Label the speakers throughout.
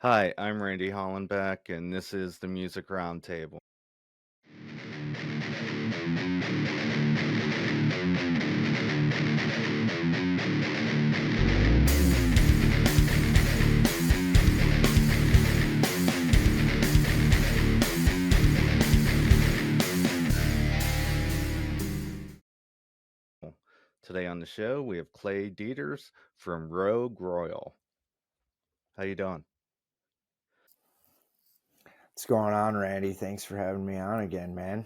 Speaker 1: Hi, I'm Randy Hollenbeck, and this is the Music Roundtable. Today on the show, we have Clay Deters from Rogue Royal. How you doing?
Speaker 2: What's going on, Randy? Thanks for having me on again, man.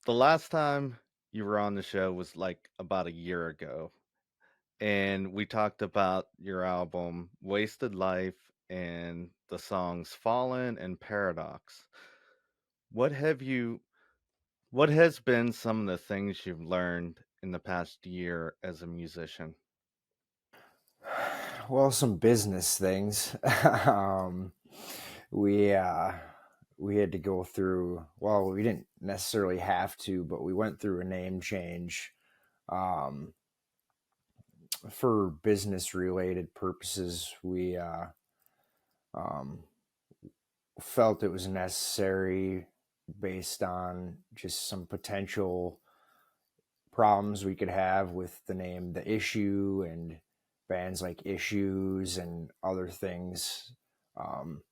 Speaker 1: The last time you were on the show was like about a year ago, and we talked about your album Wasted Life and the songs Fallen and Paradox. What have you what has been some of the things you've learned in the past year as a musician?
Speaker 2: Well, some business things. um, we uh, we had to go through. Well, we didn't necessarily have to, but we went through a name change um, for business-related purposes. We um, felt it was necessary based on just some potential problems we could have with the name The Issue and bands like Issues and other things um,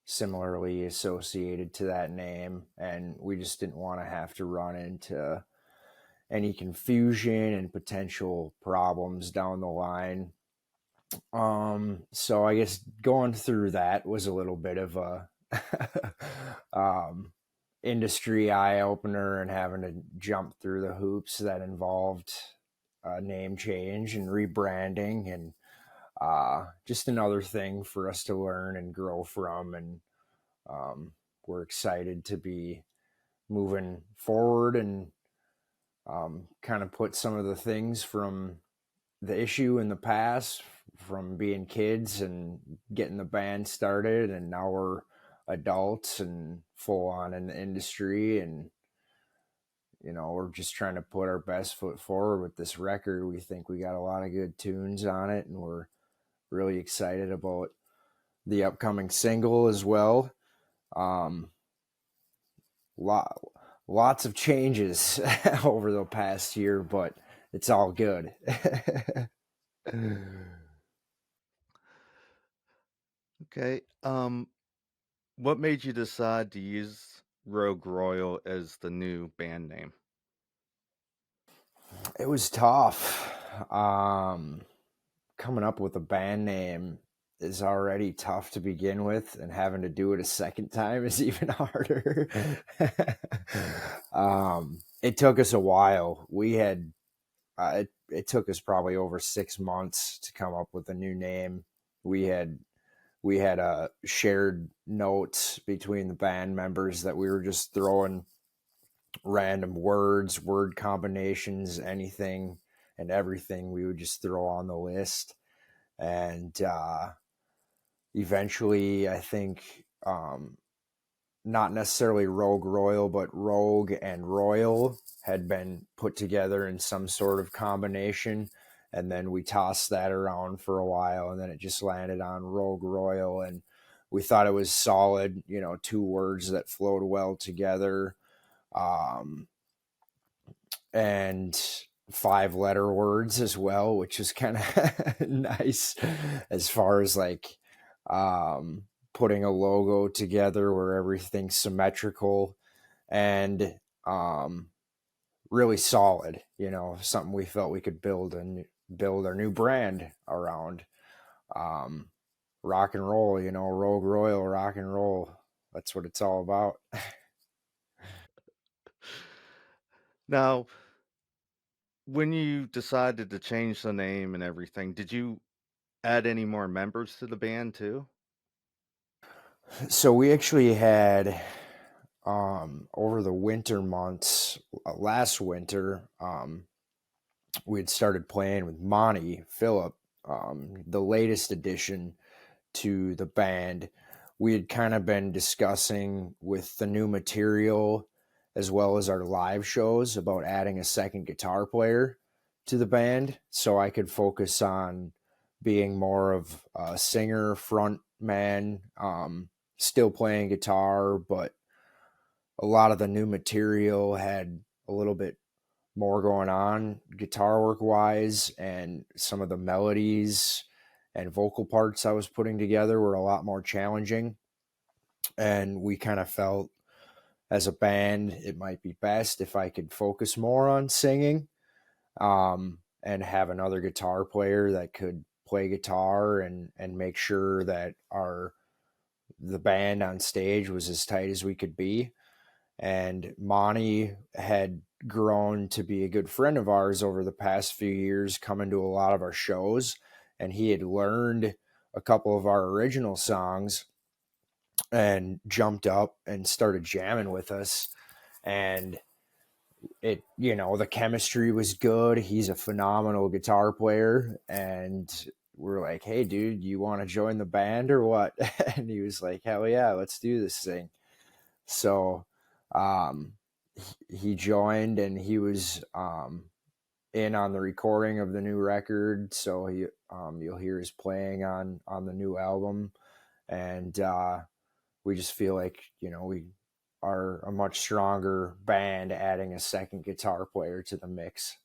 Speaker 2: similarly associated to that name. And we just didn't want to have to run into any confusion and potential problems down the line. So I guess going through that was a little bit of a um, industry eye opener and having to jump through the hoops that involved name change and rebranding and just another thing for us to learn and grow from. And um, we're excited to be moving forward and kind of put some of the things from the issue in the past, from being kids and getting the band started, and now we're adults and full on in the industry. And we're just trying to put our best foot forward with this record. We think we got a lot of good tunes on it, and we're really excited about the upcoming single as well. um lot Lots of changes over the past year, but it's all good.
Speaker 1: Okay. What made you decide to use Rogue Royal as the new band name?
Speaker 2: It was tough. Coming up with a band name is already tough to begin with, and having to do it a second time is even harder. It took us a while. It took us probably over 6 months to come up with a new name. We had shared notes between the band members that we were just throwing random words, word combinations, anything and everything we would just throw on the list. And eventually, I think, not necessarily Rogue Royal, but Rogue and Royal had been put together in some sort of combination. And then we tossed that around for a while, and then it just landed on Rogue Royal. And we thought it was solid, two words that flowed well together. And 5-letter words as well, which is kind of nice as far as like putting a logo together where everything's symmetrical and um, really solid. You know, something we felt we could build our new brand around. Um, Rock and roll, you know, Rogue Royal rock and roll. That's what it's all about.
Speaker 1: Now, when you decided to change the name and everything, did you add any more members to the band too?
Speaker 2: So we actually had over the winter months, last winter, we had started playing with Monty Phillip, the latest addition to the band. We had kind of been discussing with the new material as well as our live shows about adding a second guitar player to the band so I could focus on being more of a singer, front man, still playing guitar, but a lot of the new material had a little bit more going on guitar work wise, and some of the melodies and vocal parts I was putting together were a lot more challenging. And we kind of felt as a band it might be best if I could focus more on singing, and have another guitar player that could play guitar and make sure that our the band on stage was as tight as we could be. And Monty had grown to be a good friend of ours over the past few years, coming to a lot of our shows, and he had learned a couple of our original songs and jumped up and started jamming with us. And it, you know, the chemistry was good. He's a phenomenal guitar player, and we're like, hey dude, you want to join the band or what? And he was like, hell yeah, let's do this thing. So um, he joined, and he was in on the recording of the new record. So you'll hear his playing on the new album, and we just feel like, you know, we are a much stronger band adding a second guitar player to the mix.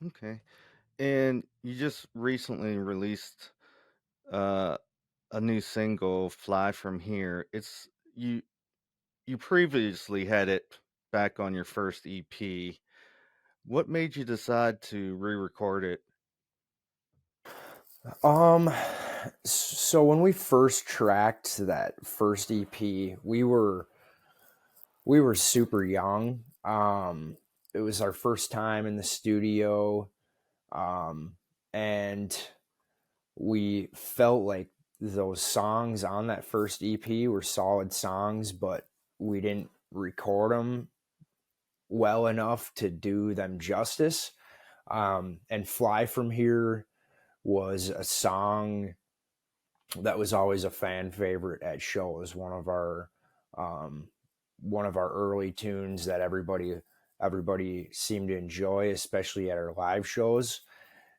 Speaker 1: Okay. And you just recently released uh, a new single, "Fly From Here." You you previously had it back on your first EP. What made you decide to re-record it?
Speaker 2: Um, so when we first tracked that first EP, we were super young. It was our first time in the studio, um, and we felt like those songs on that first EP were solid songs, but we didn't record them well enough to do them justice. And Fly From Here was a song that was always a fan favorite at shows. Um, one of our early tunes that everybody seemed to enjoy, especially at our live shows,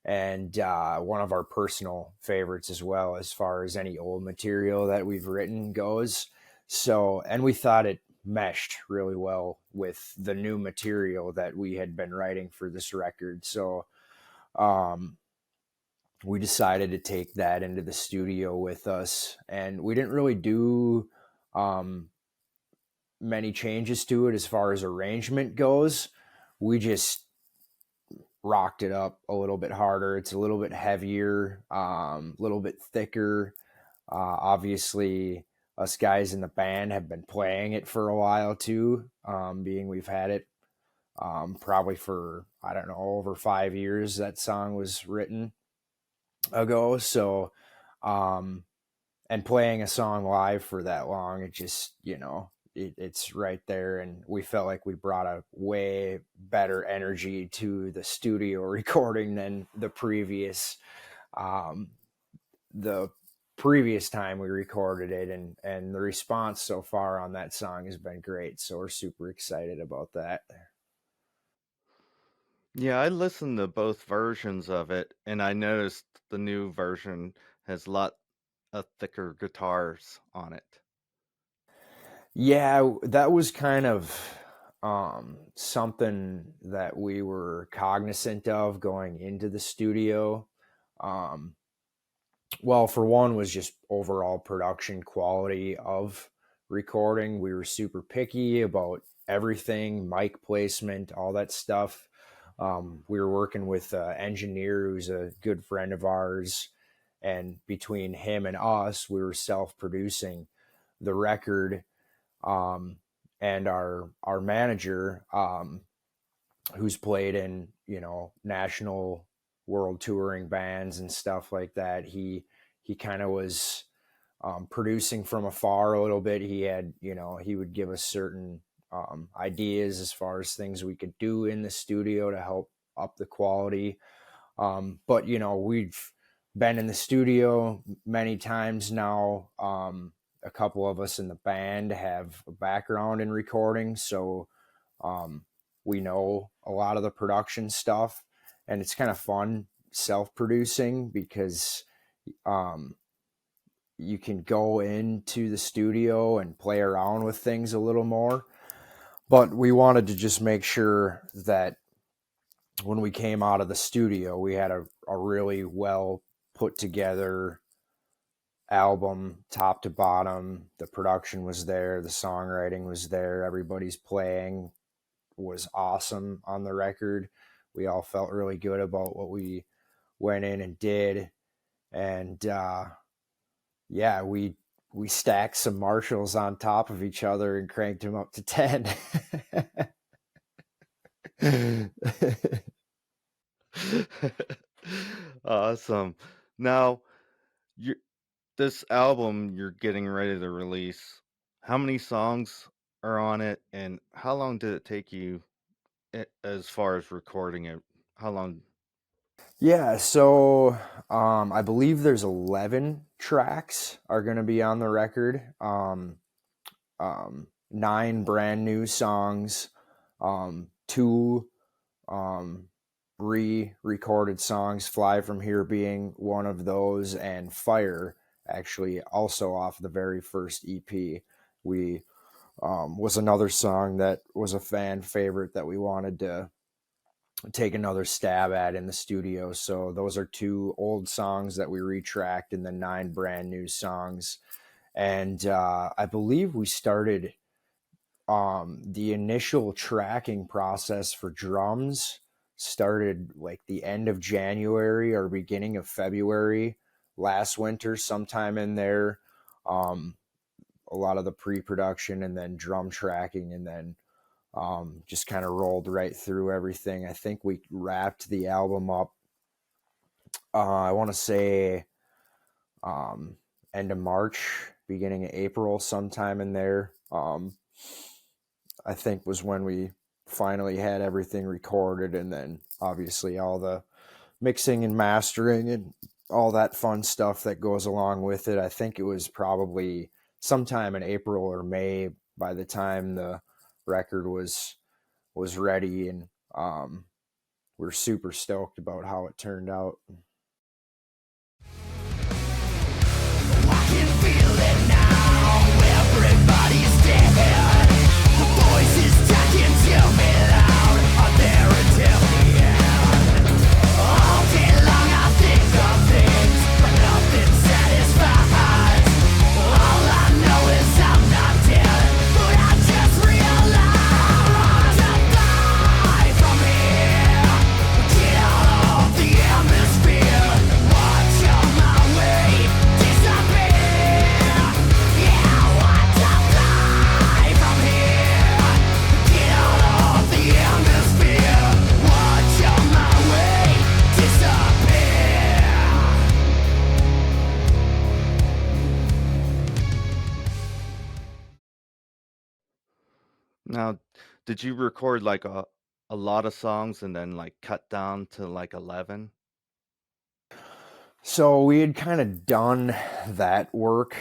Speaker 2: and one of our personal favorites as well, as far as any old material that we've written goes. So, and we thought it meshed really well with the new material that we had been writing for this record. So, um, we decided to take that into the studio with us, and we didn't really do um, many changes to it as far as arrangement goes. We just rocked it up a little bit harder. It's a little bit heavier, a little bit thicker. Obviously, us guys in the band have been playing it for a while too, being we've had it probably for, I don't know, over 5 years. That song was written ago. So, um, and playing a song live for that long, it just, you know, it's right there. And we felt like we brought a way better energy to the studio recording than um, the previous time we recorded it. And the response so far on that song has been great. So we're super excited about that.
Speaker 1: Yeah, I listened to both versions of it, and I noticed the new version has a lot of thicker guitars on it.
Speaker 2: Yeah, that was kind of something that we were cognizant of going into the studio. Um, Well, for one, was just overall production quality of recording. We were super picky about everything, mic placement, all that stuff. We were working with an engineer who's a good friend of ours, and between him and us, we were self-producing the record. Um, and our manager, who's played in national world touring bands and stuff like that, he kind of was producing from afar a little bit. He had, he would give us certain ideas as far as things we could do in the studio to help up the quality. But we've been in the studio many times now. A couple of us in the band have a background in recording, so um, we know a lot of the production stuff, and it's kind of fun self-producing because um, you can go into the studio and play around with things a little more. But we wanted to just make sure that when we came out of the studio, we had a really well put together album, top to bottom. The production was there, the songwriting was there, everybody's playing was awesome on the record. We all felt really good about what we went in and did. And yeah, we stacked some Marshalls on top of each other and cranked them up to 10.
Speaker 1: Awesome. Now, you this album you're getting ready to release, how many songs are on it, and how long did it take you as far as recording it? How long?
Speaker 2: Yeah, so I believe there's 11 tracks are going to be on the record. Nine brand new songs, two re-recorded songs, Fly From Here being one of those, and Fire actually also off the very first EP. We was another song that was a fan favorite that we wanted to take another stab at in the studio. So those are two old songs that we retracked, and then nine brand new songs. And I believe we started the initial tracking process for drums started like the end of January or beginning of February last winter, sometime in there. Um, a lot of the pre-production and then drum tracking, and then just kind of rolled right through everything. I think we wrapped the album up. I want to say um, end of March, beginning of April, sometime in there. I think was when we finally had everything recorded, and then obviously all the mixing and mastering and all that fun stuff that goes along with it. I think it was probably sometime in April or May by the time the record was ready, and we're super stoked about how it turned out.
Speaker 3: I can feel it now. Everybody's dead. The voices talking to me loud are there until the end. All day long I think of things, but nothing satisfies. All I know is I'm not dead, but I just realized I die from here. Get out of the atmosphere. Watch on my way disappear. Yeah, watch I die from here. Get out of the atmosphere. Watch on my way disappear.
Speaker 1: Now, did you record like a lot of songs and then like cut down to like 11?
Speaker 2: So we had kind of done that work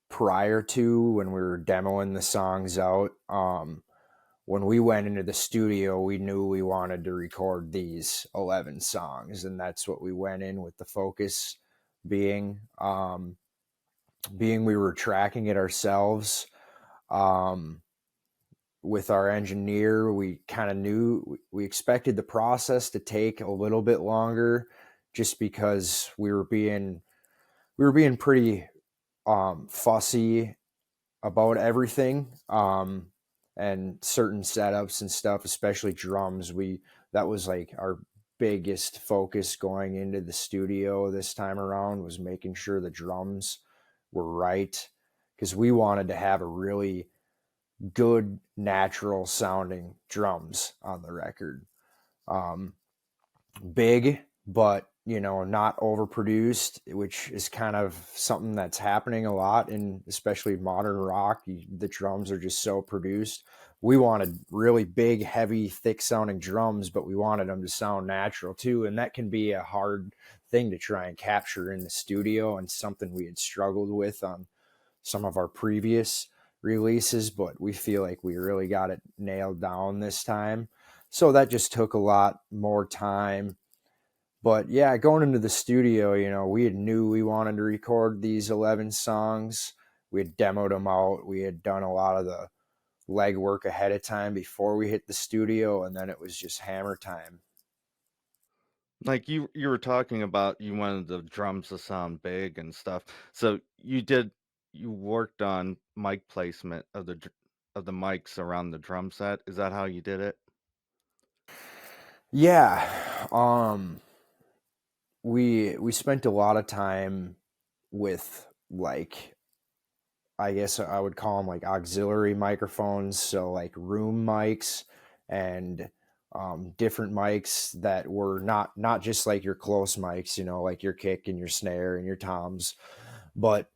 Speaker 2: prior to when we were demoing the songs out. When we went into the studio, we knew we wanted to record these 11 songs, and that's what we went in with the focus being. Being we were tracking it ourselves um, with our engineer, we kind of knew we expected the process to take a little bit longer just because we were being pretty fussy about everything, and certain setups and stuff, especially drums. That was like our biggest focus going into the studio this time around, was making sure the drums were right, because we wanted to have a really good natural sounding drums on the record. Um, Big, but not overproduced, which is kind of something that's happening a lot in especially modern rock. The drums are just so produced. We wanted really big, heavy, thick sounding drums, but we wanted them to sound natural too, and that can be a hard thing to try and capture in the studio, and something we had struggled with on some of our previous releases, but we feel like we really got it nailed down this time. So that just took a lot more time. But yeah, going into the studio, we had knew we wanted to record these 11 songs. We had demoed them out. We had done a lot of the legwork ahead of time before we hit the studio, and then it was just hammer time.
Speaker 1: Like you were talking about, you wanted the drums to sound big and stuff. So you worked on mic placement of of the mics around the drum set. Is that how you did it?
Speaker 2: Yeah. We spent a lot of time with, like, I guess I would call them like auxiliary microphones, so like room mics, and different mics that were not just like your close mics, like your kick and your snare and your toms, but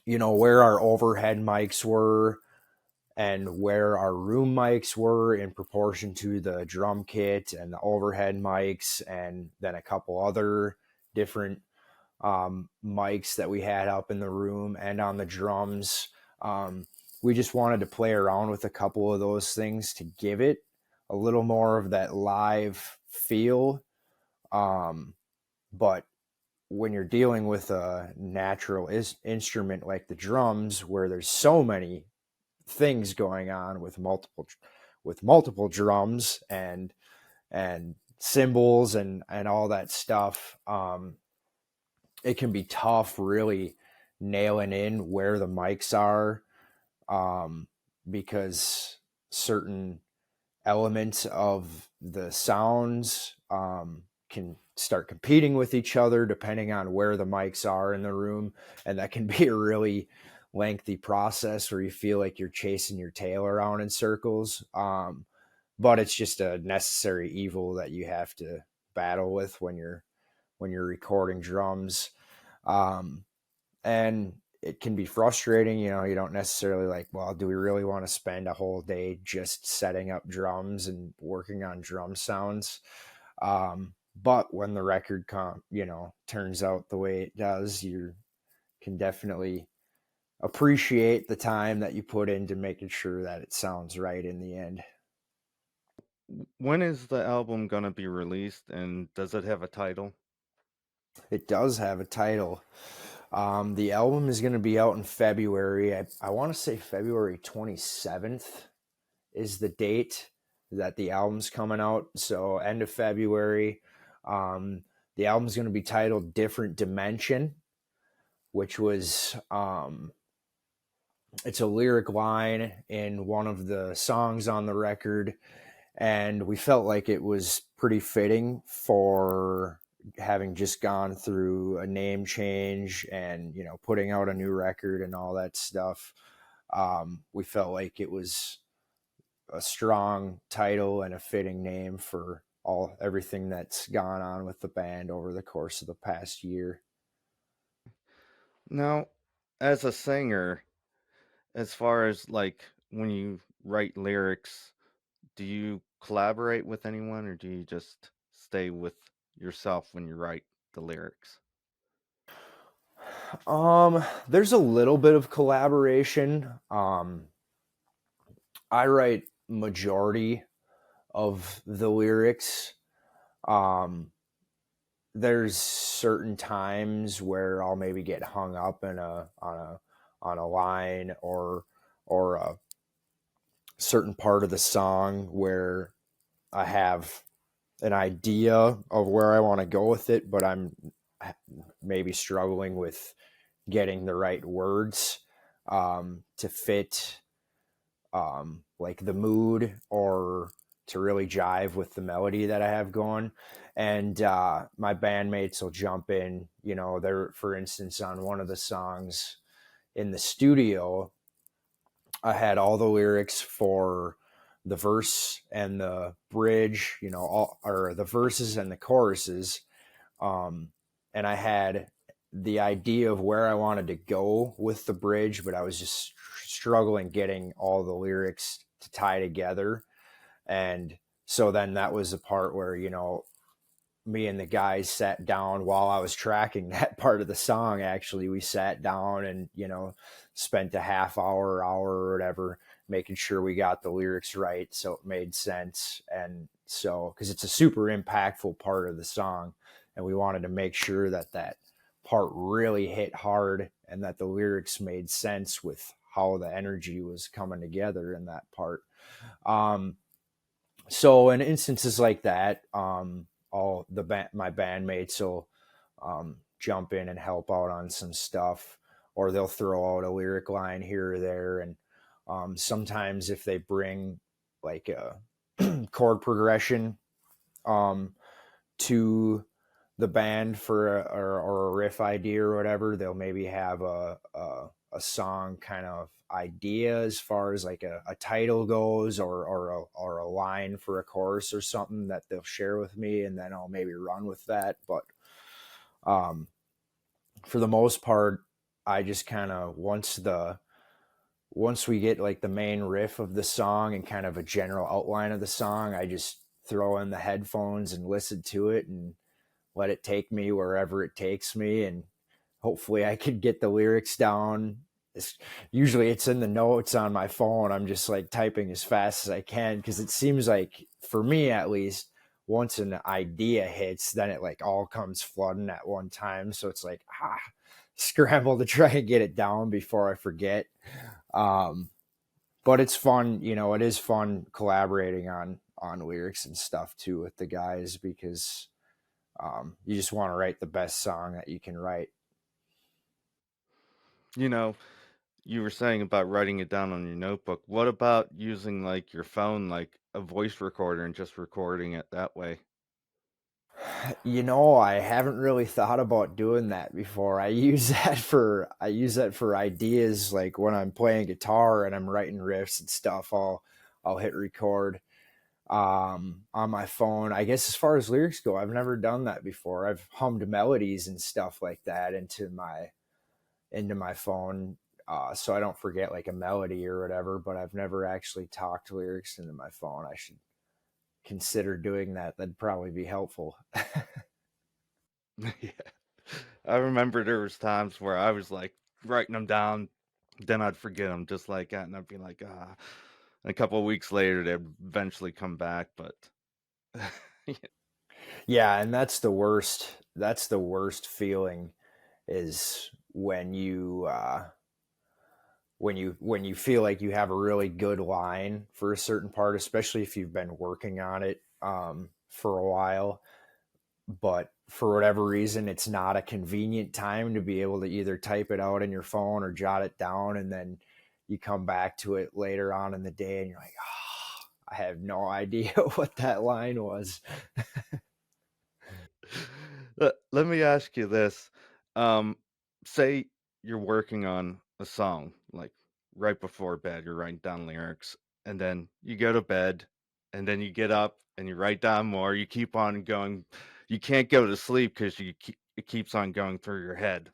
Speaker 2: where our overhead mics were and where our room mics were in proportion to the drum kit and the overhead mics, and then a couple other different mics that we had up in the room and on the drums. We just wanted to play around with a couple of those things to give it a little more of that live feel. But when you're dealing with a natural instrument like the drums, where there's so many things going on with multiple drums and cymbals and all that stuff, it can be tough really nailing in where the mics are, because certain elements of the sounds can start competing with each other depending on where the mics are in the room, and that can be a really lengthy process where you feel like you're chasing your tail around in circles. But it's just a necessary evil that you have to battle with when you're recording drums. And it can be frustrating. You don't necessarily like, well, do we really want to spend a whole day just setting up drums and working on drum sounds? But when the record turns out the way it does, you can definitely appreciate the time that you put into making sure that it sounds right in the end.
Speaker 1: When is the album gonna be released, and does it have a title?
Speaker 2: It does have a title. The album is going to be out in February. I want to say February 27th is the date that the album's coming out. So end of February. The album's going to be titled Different Dimension, which was it's a lyric line in one of the songs on the record, and we felt like it was pretty fitting for having just gone through a name change and putting out a new record and all that stuff. We felt like it was a strong title and a fitting name for everything that's gone on with the band over the course of the past year.
Speaker 1: Now, as a singer, as far as like when you write lyrics, do you collaborate with anyone, or do you just stay with yourself when you write the lyrics?
Speaker 2: There's a little bit of collaboration. I write majority of the lyrics. Um, there's certain times where I'll maybe get hung up on a line or a certain part of the song where I have an idea of where I want to go with it, but I'm maybe struggling with getting the right words to fit like the mood or to really jive with the melody that I have going. And my bandmates will jump in, you know, they're, for instance, on one of the songs in the studio, I had all the lyrics for the verse and the bridge, you know, all, or the verses and the choruses. Um, and I had the idea of where I wanted to go with the bridge, but I was just struggling getting all the lyrics to tie together. And so then that was the part where, you know, me and the guys sat down while I was tracking that part of the song. Actually, we sat down and, you know, spent a half hour, hour, or whatever, making sure we got the lyrics right so it made sense. And so, because it's a super impactful part of the song, and we wanted to make sure that that part really hit hard and that the lyrics made sense with how the energy was coming together in that part. Um, so in instances like that, all my bandmates will jump in and help out on some stuff, or they'll throw out a lyric line here or there. And sometimes if they bring like a chord progression um, to the band for or a riff idea or whatever, they'll maybe have a song kind of idea as far as like a title goes, or a line for a chorus or something that they'll share with me, and then I'll maybe run with that. But um, for the most part, I just kind of once we get like the main riff of the song and kind of a general outline of the song, I just throw in the headphones and listen to it and let it take me wherever it takes me. And hopefully I could get the lyrics down. Usually it's in the notes on my phone. I'm just like typing as fast as I can, because it seems like, for me at least, once an idea hits, then it like all comes flooding at one time. So it's like, scramble to try and get it down before I forget. Um, but it's fun, you know, it is fun collaborating on lyrics and stuff too with the guys, because you just want to write the best song that you can write.
Speaker 1: You know, you were saying about writing it down on your notebook. What about using like your phone, like a voice recorder, and just recording it that way?
Speaker 2: You know, I haven't really thought about doing that before. I use that for ideas, like when I'm playing guitar and I'm writing riffs and stuff. I'll hit record on my phone. I guess as far as lyrics go, I've never done that before. I've hummed melodies and stuff like that into my phone, so I don't forget like a melody or whatever. But I've never actually talked lyrics into my phone. I should consider doing that. That'd probably be helpful.
Speaker 1: Yeah. I remember there was times where I was like writing them down, then I'd forget them just like that, and I'd be like, ah. And a couple of weeks later, they'd eventually come back, but
Speaker 2: Yeah, and that's the worst. That's the worst feeling, is when you feel like you have a really good line for a certain part, especially if you've been working on it for a while, but for whatever reason it's not a convenient time to be able to either type it out in your phone or jot it down, and then you come back to it later on in the day and you're like, oh, I have no idea what that line was.
Speaker 1: let me ask you this. Um, say you're working on a song, like right before bed, you're writing down lyrics, and then you go to bed, and then you get up and you write down more. You keep on going. You can't go to sleep because it keeps on going through your head.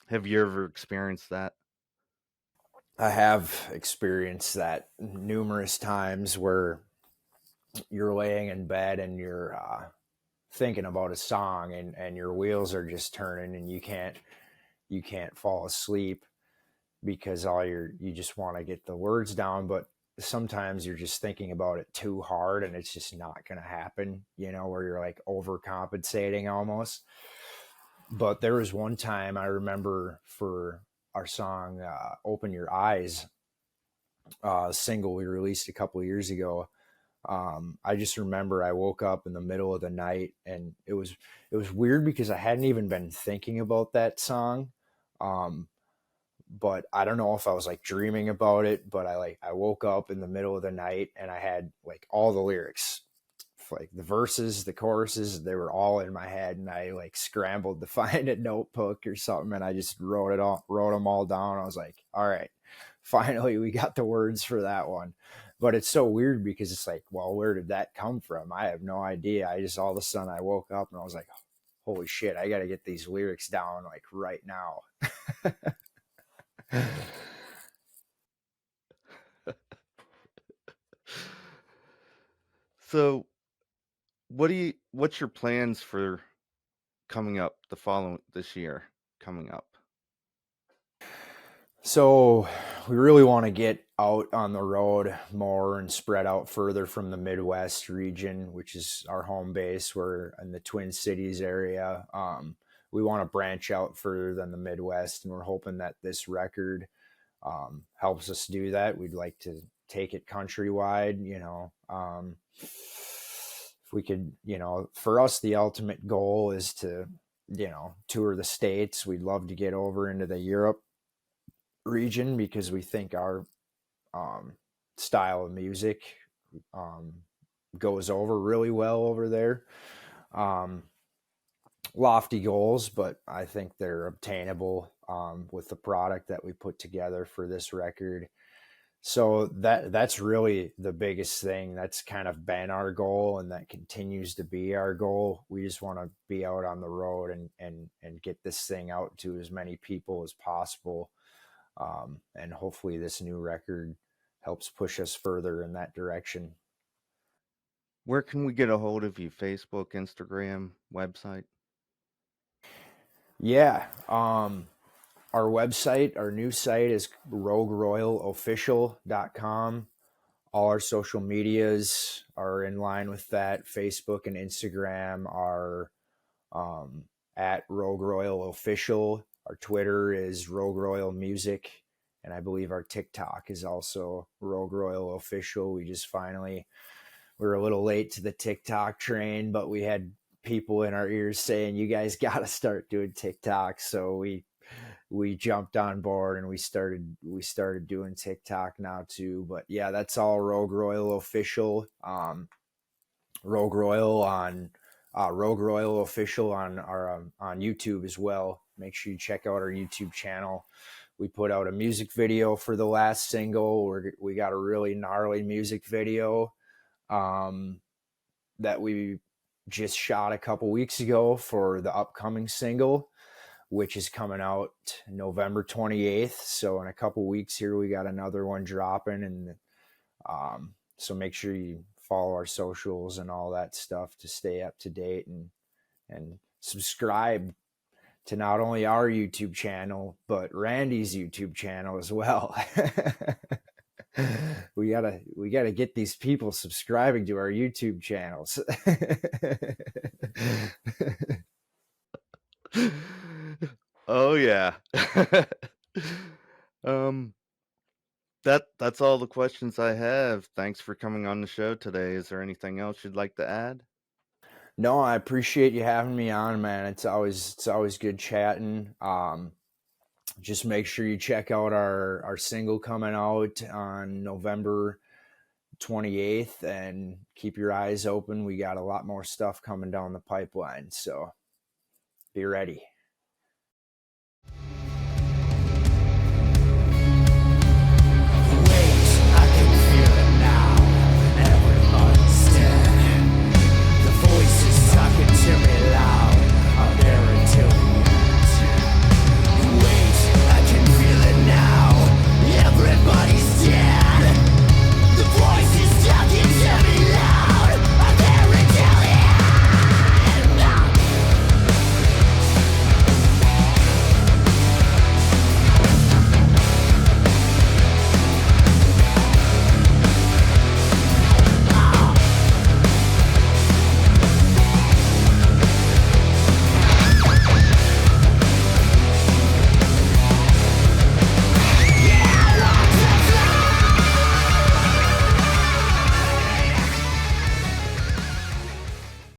Speaker 1: Have you ever experienced that?
Speaker 2: I have experienced that numerous times, where you're laying in bed and you're thinking about a song, and your wheels are just turning, and you can't fall asleep because you just want to get the words down. But sometimes you're just thinking about it too hard and it's just not going to happen, you know, where you're like overcompensating almost. But there was one time I remember for our song Open Your Eyes, single we released a couple of years ago. I just remember I woke up in the middle of the night, and it was weird because I hadn't even been thinking about that song. Um, but I don't know if I was like dreaming about it, but I woke up in the middle of the night and I had like all the lyrics, like the verses, the choruses, they were all in my head, and I like scrambled to find a notebook or something, and I just wrote them all down. I was like, all right, finally we got the words for that one. But it's so weird because it's like, well, where did that come from? I have no idea. I just all of a sudden I woke up and I was like, holy shit, I got to get these lyrics down like right now.
Speaker 1: So, what's your plans for coming up the following this year coming up?
Speaker 2: So we really want to get out on the road more and spread out further from the Midwest region, which is our home base. We're in the Twin Cities area. We want to branch out further than the Midwest, and we're hoping that this record helps us do that. We'd like to take it countrywide, you know. If we could, you know, for us, the ultimate goal is to, you know, tour the States. We'd love to get over into the Europe region because we think our um, style of music um, goes over really well over there. Um, Lofty goals, but I think they're obtainable with the product that we put together for this record. So that's really the biggest thing. That's kind of been our goal, and that continues to be our goal. We just want to be out on the road and get this thing out to as many people as possible. And hopefully this new record helps push us further in that direction.
Speaker 1: Where can we get a hold of you? Facebook, Instagram, website?
Speaker 2: Yeah. Our website, our new site is rogueroyalofficial.com. All our social medias are in line with that. Facebook and Instagram are um, at Rogue Royal Official. Our Twitter is Rogue Royal Music. And I believe our TikTok is also Rogue Royal Official. We were a little late to the TikTok train, but we had people in our ears saying, you guys got to start doing TikTok. So we jumped on board and we started doing TikTok now too. But yeah, that's all Rogue Royal Official. Rogue Royal on Rogue Royal Official on our on YouTube as well. Make sure you check out our YouTube channel. We put out a music video for the last single. We got a really gnarly music video that we just shot a couple weeks ago for the upcoming single, which is coming out November 28th. So in a couple weeks here, we got another one dropping. And so make sure you follow our socials and all that stuff to stay up to date, and subscribe to not only our YouTube channel, but Randy's YouTube channel as well. we gotta get these people subscribing to our YouTube channels.
Speaker 1: Oh yeah. um that's all the questions I have. Thanks for coming on the show today. Is there anything else you'd like to add?
Speaker 2: No, I appreciate you having me on, man. It's always good chatting. Just make sure you check out our single coming out on November 28th, and keep your eyes open. We got a lot more stuff coming down the pipeline, so be ready.